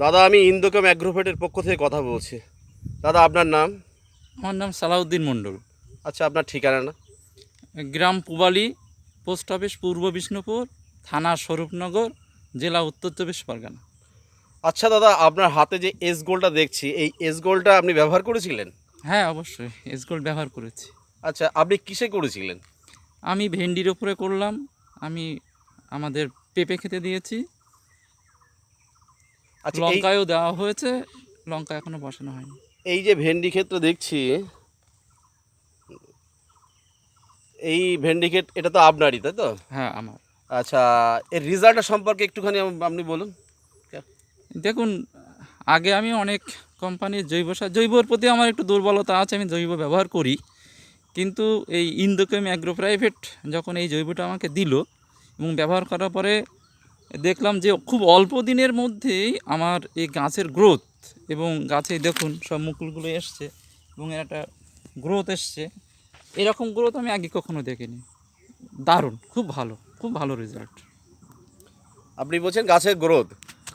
দাদা, আমি ইন্দোকেম অ্যাগ্রোভেটের পক্ষ থেকে কথা বলছি। দাদা, আপনার নাম? আমার নাম সালাউদ্দিন মণ্ডল। আচ্ছা, আপনার ঠিকানা না? গ্রাম পুবালি, পোস্ট অফিস পূর্ব বিষ্ণুপুর, থানা স্বরূপনগর, জেলা উত্তর চব্বিশ পরগনা। আচ্ছা দাদা, আপনার হাতে যে এস গোলটা দেখছি, এই এস গোলটা আপনি ব্যবহার করেছিলেন? হ্যাঁ, অবশ্যই এসগোল্ড ব্যবহার করেছি। আচ্ছা, আপনি কিসে করেছিলেন? আমি ভেন্ডির ওপরে করলাম। আমি আমাদের পেঁপে খেতে দিয়েছি। আচ্ছা, লঙ্কায়ও দেওয়া হয়েছে, লঙ্কা এখনও বসানো হয়নি। এই যে ভেন্ডি ক্ষেত্রে দেখছি, এই ভেন্ডি ক্ষেত এটা তো আপনারই, তাই তো? হ্যাঁ, আমার। আচ্ছা, এর রেজাল্টটা সম্পর্কে একটুখানি আপনি বলুন। দেখুন, আগে আমি অনেক কোম্পানির জৈবর প্রতি আমার একটু দুর্বলতা আছে, আমি জৈব ব্যবহার করি। কিন্তু এই ইন্দোকেম অ্যাগ্রো প্রাইভেট যখন এই জৈবটা আমাকে দিল এবং ব্যবহার করার পরে দেখলাম যে খুব অল্প দিনের মধ্যেই আমার এই গাছের গ্রোথ, এবং গাছে দেখুন সব মুকুলগুলো এসছে এবং এর একটা গ্রোথ এসছে। এরকম গ্রোথ আমি আগে কখনো দেখিনি। দারুণ, খুব ভালো রেজাল্ট। আপনি বলছেন গাছের গ্রোথ।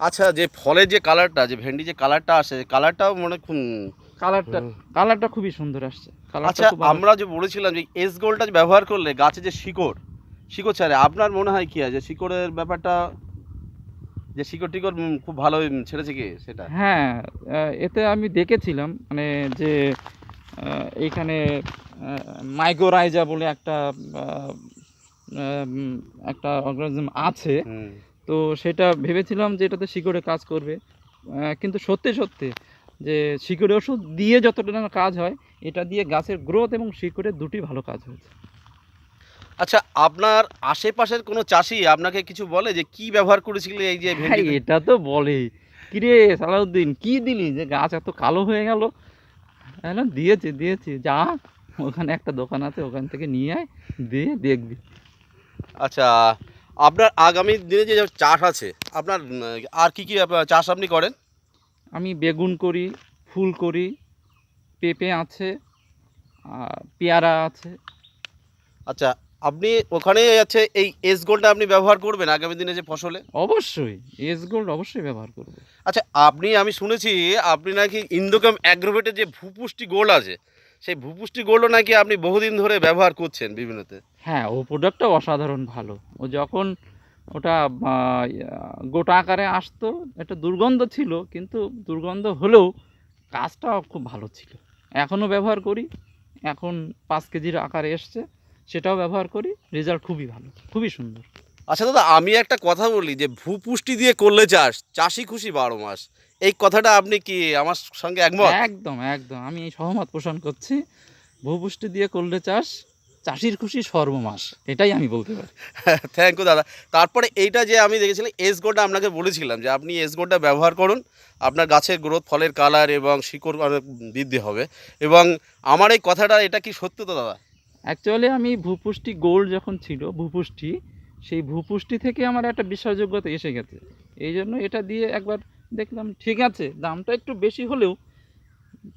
আচ্ছা, যে ফলের যে কালারটা, যে ভেন্ডি যে কালারটা আসে, কালারটাও মনে কালারটা কালারটা খুবই সুন্দর আসছে। কালারটা আচ্ছা, খুব ভালো। আমরা যে বলেছিলাম যে এস গোলটা ব্যবহার করলে গাছে যে শিকড় শিকড় ছাড়ে, আপনার মনে হয় কি আছে শিকড়ের ব্যাপারটা, যে শিকড় টিকড় খুব ভালো ছেড়েছে কি সেটা? হ্যাঁ, এতে আমি দেখেছিলাম মানে যে এইখানে মাইক্রোরাইজা বলে আহ, একটা অর্গানিজম আছে। হুম। তো সেটা ভেবেছিলাম যে এটাতে শিকড়ে কাজ করবে, কিন্তু সত্যি সত্যি যে শিকড়ে ওষুধ দিয়ে যতটা না কাজ হয়, এটা দিয়ে গাছের গ্রোথ এবং শিকড়ের দুটি ভালো কাজ হয়েছে। আচ্ছা, আপনার আশেপাশের কোনো চাষি আপনাকে কিছু বলে যে কি ব্যবহার করেছিলি এই যে হ্যাঁ, ভেন্ডিতে? এটা তো বলেই, কিরে সালাউদ্দিন কি দিলি যে গাছ এত কালো হয়ে গেল। হ্যাঁ, দিয়েছি যা, ওখানে একটা দোকান আছে, ওখান থেকে নিয়ে আয়, দিয়ে দেখবি। আচ্ছা, আপনার আগামী দিনে যে চাষ আছে, আপনার আর কি কি চাষ আপনি করেন? আমি বেগুন করি, ফুল করি, পেঁপে আছে, পেয়ারা আছে। আচ্ছা, আপনি ওখানে আছে এই এস গোলটা আপনি ব্যবহার করবেন আগামী দিনে যে ফসলে? অবশ্যই এস গোল্ড অবশ্যই ব্যবহার করব। আচ্ছা, আমি শুনেছি আপনি নাকি ইন্দোকেম অ্যাগ্রোভেটের যে ভূপুষ্টি গোল্ড আছে, সেই ভূপুষ্টি গোল্ডও নাকি আপনি বহুদিন ধরে ব্যবহার করছেন বিভিন্নতে। হ্যাঁ, ও প্রোডাক্টটা অসাধারণ ভালো। ও যখন ওটা গোটা আকারে আসতো, একটা দুর্গন্ধ ছিল, কিন্তু দুর্গন্ধ হলেও কাজটা খুব ভালো ছিল। এখনও ব্যবহার করি, এখন 5 কেজির আকারে এসছে, সেটাও ব্যবহার করি, রেজাল্ট খুবই ভালো, খুবই সুন্দর। আচ্ছা দাদা, আমি একটা কথা বলি যে ভূপুষ্টি দিয়ে করলে চাষি খুশি 12 মাস, এই কথাটা আপনি কি আমার সঙ্গে একমত? একদম একদম, আমি এই সহমত পোষণ করছি। ভূপুষ্টি দিয়ে করলে চাষ, চাষির খুশি সর্বমাস, এটাই আমি বলতে পারি। থ্যাংক ইউ দাদা। তারপরে এইটা যে আমি দেখেছিলাম এস গোল্ডটা, আপনাকে বলেছিলাম যে আপনি এস গোল্ডটা ব্যবহার করুন, আপনার গাছের গ্রোথ, ফলের কালার এবং শিকড় অনেক বৃদ্ধি হবে। এবং আমার এই কথাটা, এটা কি সত্য তো দাদা? অ্যাকচুয়ালি আমি ভূপুষ্টি গোল্ড যখন ছিল ভূপুষ্টি, সেই ভূপুষ্টি থেকে আমার একটা বিশ্বাসযোগ্যতা এসে গেছে। এই জন্য এটা দিয়ে একবার দেখলাম, ঠিক আছে দামটা একটু বেশি হলেও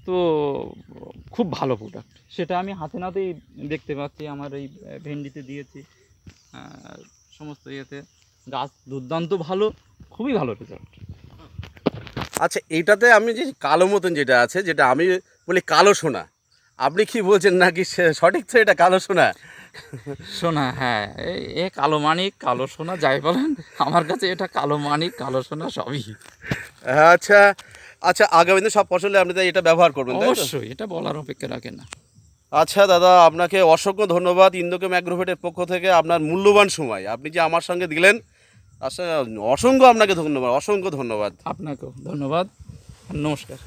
তো খুব ভালো প্রোডাক্ট, সেটা আমি হাতে নাতেই দেখতে পাচ্ছি। আমার এই ভেন্ডিতে দিয়েছি, সমস্ত ইয়েতে গাছ দুর্দান্ত ভালো, খুবই ভালো রেজাল্ট। আচ্ছা, এইটাতে আমি যে কালো মতন যেটা আছে, যেটা আমি বলি কালো সোনা, আপনি কি বলছেন নাকি সঠিক তো এটা কালো সোনা? সোনা, হ্যাঁ, এ কালো মানিক, কালো সোনা যাই বলেন, আমার কাছে এটা কালো মানিক, কালো সোনা সবই। আচ্ছা। আচ্ছা, আগামী দিনে সব ফসলে আপনি তাই এটা ব্যবহার করবেন, তাই তো? অবশ্যই, এটা বলার অপেক্ষা রাখে না। আচ্ছা দাদা, আপনাকে অসংখ্য ধন্যবাদ ইন্দোকেম অ্যাগ্রোভেটের পক্ষ থেকে আপনার মূল্যবান সময় আপনি যে আমার সঙ্গে দিলেন। আচ্ছা, অসংখ্য আপনাকে ধন্যবাদ, অসংখ্য ধন্যবাদ। আপনাকেও ধন্যবাদ, নমস্কার।